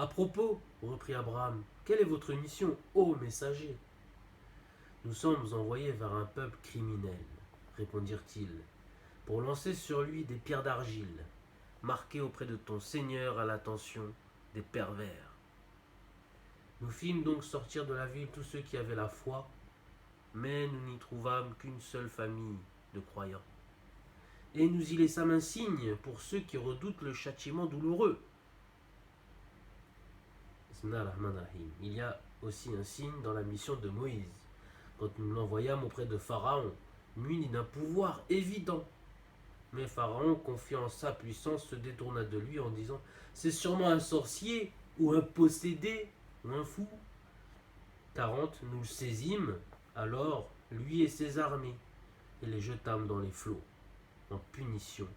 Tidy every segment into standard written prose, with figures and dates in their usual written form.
À propos, reprit Abraham, quelle est votre mission, ô messager? Nous sommes envoyés vers un peuple criminel, répondirent-ils, pour lancer sur lui des pierres d'argile, marquées auprès de ton Seigneur à l'attention des pervers. Nous fîmes donc sortir de la ville tous ceux qui avaient la foi, mais nous n'y trouvâmes qu'une seule famille de croyants. Et nous y laissâmes un signe pour ceux qui redoutent le châtiment douloureux. Il y a aussi un signe dans la mission de Moïse, quand nous l'envoyâmes auprès de Pharaon, muni d'un pouvoir évident. Mais Pharaon, confiant en sa puissance, se détourna de lui en disant « C'est sûrement un sorcier, ou un possédé, ou un fou. » 40. Nous le saisîmes, alors, lui et ses armées, et les jetâmes dans les flots, en punition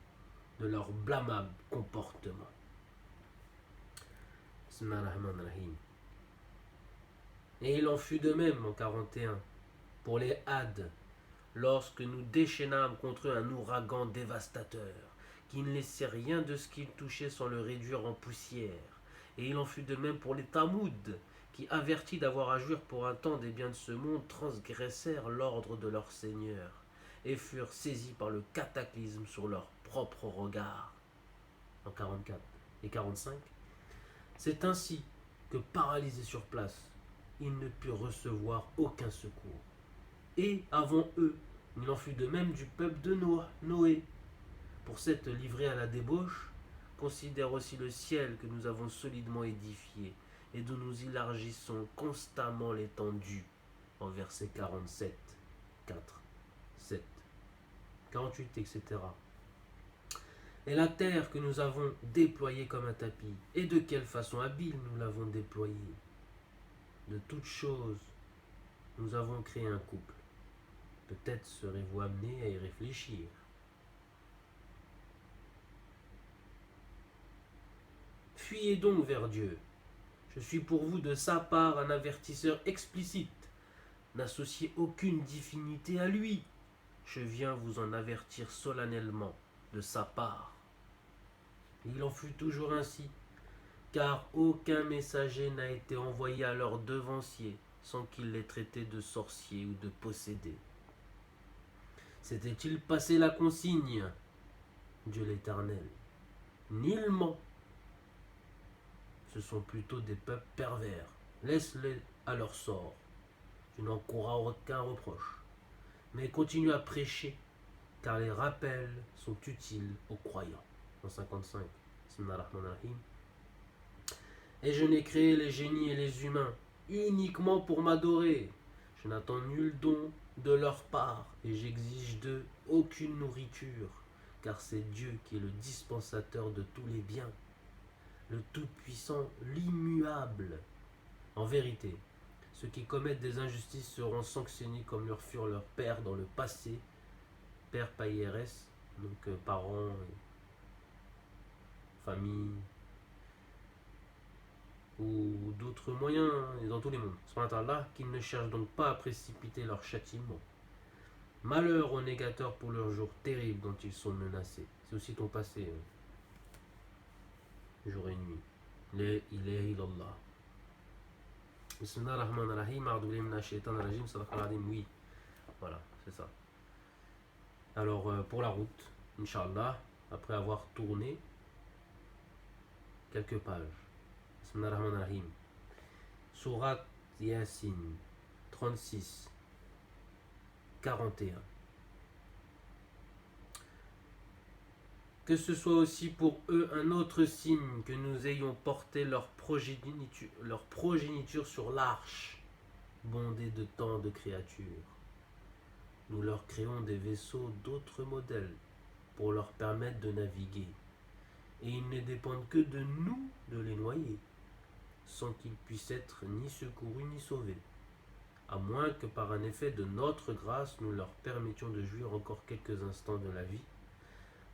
de leur blâmable comportement. Et il en fut de même en 41 pour les Hades, lorsque nous déchaînâmes contre eux un ouragan dévastateur, qui ne laissait rien de ce qu'il touchait sans le réduire en poussière. Et il en fut de même pour les Tamoud, qui, avertis d'avoir à jouir pour un temps des biens de ce monde, transgressèrent l'ordre de leur Seigneur, et furent saisis par le cataclysme sur leur propre regard. En 44 et 45, c'est ainsi que, paralysés sur place, ils ne purent recevoir aucun secours. Et avant eux, il en fut de même du peuple de Noé. Pour s'être livré à la débauche, considère aussi le ciel que nous avons solidement édifié et dont nous élargissons constamment l'étendue. En versets 47, 4, 7, 48, etc. Et la terre que nous avons déployée comme un tapis, et de quelle façon habile nous l'avons déployée. De toutes choses, nous avons créé un couple. Peut-être serez-vous amené à y réfléchir. Fuyez donc vers Dieu. Je suis pour vous de sa part un avertisseur explicite. N'associez aucune divinité à lui. Je viens vous en avertir solennellement de sa part. Il en fut toujours ainsi, car aucun messager n'a été envoyé à leur devancier sans qu'il les traitait de sorciers ou de possédés. S'était-il passé la consigne, Dieu l'Éternel? Nullement. Ce sont plutôt des peuples pervers. Laisse-les à leur sort. Tu n'en courras aucun reproche. Mais continue à prêcher, car les rappels sont utiles aux croyants. En 55. Et je n'ai créé les génies et les humains uniquement pour m'adorer. Je n'attends nul don de leur part et j'exige d'eux aucune nourriture, car c'est Dieu qui est le dispensateur de tous les biens, le Tout-Puissant, l'immuable. En vérité, ceux qui commettent des injustices seront sanctionnés comme leur furent leurs pères dans le passé, père païres, donc parents, famille, ou d'autres moyens, et dans tous les mondes. Subhanallah, qu'ils ne cherchent donc pas à précipiter leur châtiment. Malheur aux négateurs pour leurs jours terribles dont ils sont menacés. C'est aussi ton passé, jour et nuit. La ilaha illallah. Bismillahirrahmanirrahim. Oui, voilà, c'est ça. Alors, pour la route, Inch'Allah, après avoir tourné quelques pages. Bismillahirrahmanirrahim. Surat Yasin 36, 41. Que ce soit aussi pour eux un autre signe que nous ayons porté leur progéniture sur l'arche, bondée de tant de créatures. Nous leur créons des vaisseaux d'autres modèles pour leur permettre de naviguer. Et ils ne dépendent que de nous de les noyer, sans qu'ils puissent être ni secourus ni sauvés, à moins que par un effet de notre grâce nous leur permettions de jouir encore quelques instants de la vie.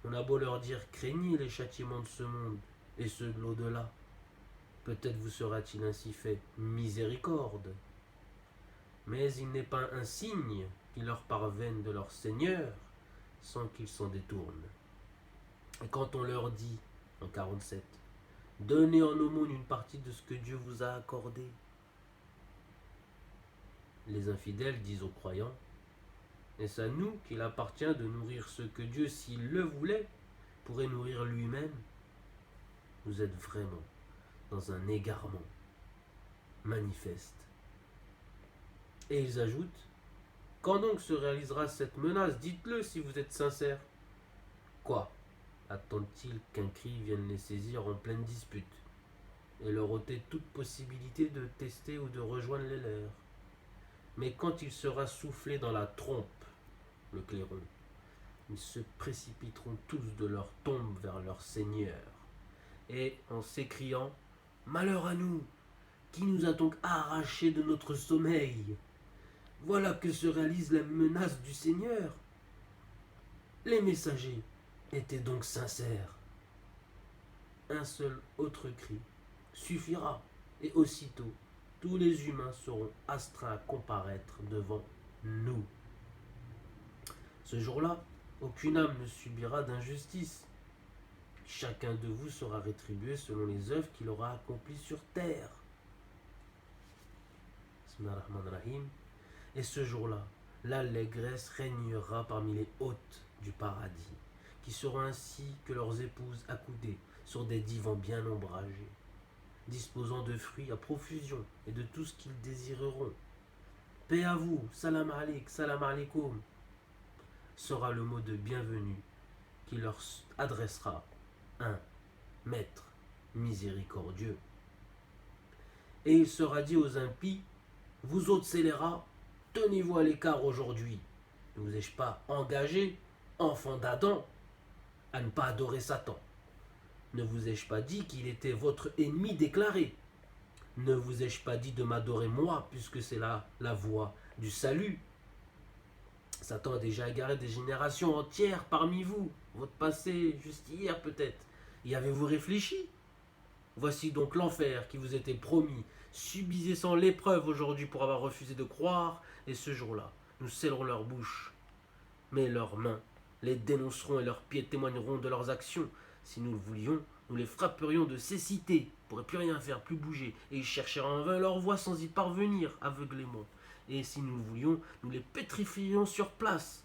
On a beau leur dire « craignez les châtiments de ce monde et ceux de l'au-delà, peut-être vous sera-t-il ainsi fait miséricorde. » Mais il n'est pas un signe qui leur parvienne de leur Seigneur sans qu'ils s'en détournent. Et quand on leur dit, en 47, Donnez en aumône une partie de ce que Dieu vous a accordé. Les infidèles disent aux croyants, est-ce à nous qu'il appartient de nourrir ce que Dieu, s'il le voulait, pourrait nourrir lui-même? Vous êtes vraiment dans un égarement manifeste. Et ils ajoutent, quand donc se réalisera cette menace? Dites-le si vous êtes sincères. Quoi? Attendent-ils qu'un cri vienne les saisir en pleine dispute et leur ôter toute possibilité de tester ou de rejoindre les leurs? Mais quand il sera soufflé dans la trompe, le clairon, ils se précipiteront tous de leur tombe vers leur Seigneur, et en s'écriant, malheur à nous, qui nous a donc arrachés de notre sommeil? Voilà que se réalise la menace du Seigneur. Les messagers étaient donc sincères. Un seul autre cri suffira, et aussitôt tous les humains seront astreints à comparaître devant nous. Ce jour-là, aucune âme ne subira d'injustice. Chacun de vous sera rétribué selon les œuvres qu'il aura accomplies sur terre. Et ce jour-là, l'allégresse régnera parmi les hôtes du paradis, qui seront ainsi que leurs épouses accoudées sur des divans bien ombragés, disposant de fruits à profusion et de tout ce qu'ils désireront. Paix à vous, salam alaikum, sera le mot de bienvenue qui leur adressera un maître miséricordieux. Et il sera dit aux impies, vous autres scélérats, tenez-vous à l'écart aujourd'hui. Ne vous ai-je pas engagé, enfants d'Adam, à ne pas adorer Satan? Ne vous ai-je pas dit qu'il était votre ennemi déclaré? Ne vous ai-je pas dit de m'adorer moi, puisque c'est là la voie du salut? Satan a déjà égaré des générations entières parmi vous, votre passé, juste hier peut-être. Y avez-vous réfléchi? Voici donc l'enfer qui vous était promis. Subissez sans l'épreuve aujourd'hui pour avoir refusé de croire, et ce jour-là, nous scellerons leur bouche. Mais leurs mains les dénonceront et leurs pieds témoigneront de leurs actions. Si nous le voulions, nous les frapperions de cécité, ils ne pourraient plus rien faire, plus bouger, et ils chercheraient en vain leur voie sans y parvenir, aveuglément. Et si nous le voulions, nous les pétrifierions sur place,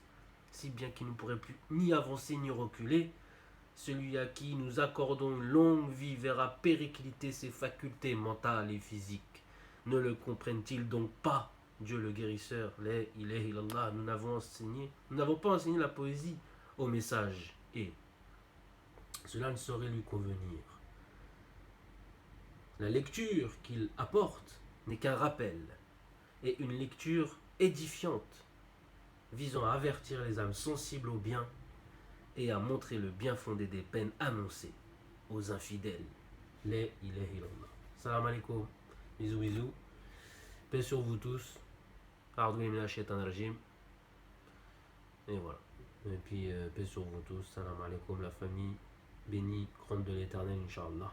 si bien qu'ils ne pourraient plus ni avancer ni reculer. Celui à qui nous accordons une longue vie verra péricliter ses facultés mentales et physiques. Ne le comprennent-ils donc pas, Dieu le guérisseur, nous n'avons pas enseigné la poésie au message, et cela ne saurait lui convenir. La lecture qu'il apporte n'est qu'un rappel, et une lecture édifiante, visant à avertir les âmes sensibles au bien et à montrer le bien fondé des peines annoncées aux infidèles. Les ilaha illallah. Salam alaikum. Bisous bisous. Paix sur vous tous. Pardonnez mina shaitan rajim. Et voilà. Et puis paix sur vous tous. Salam alaikum la famille. Bénie, grande de l'éternel, Inch'Allah.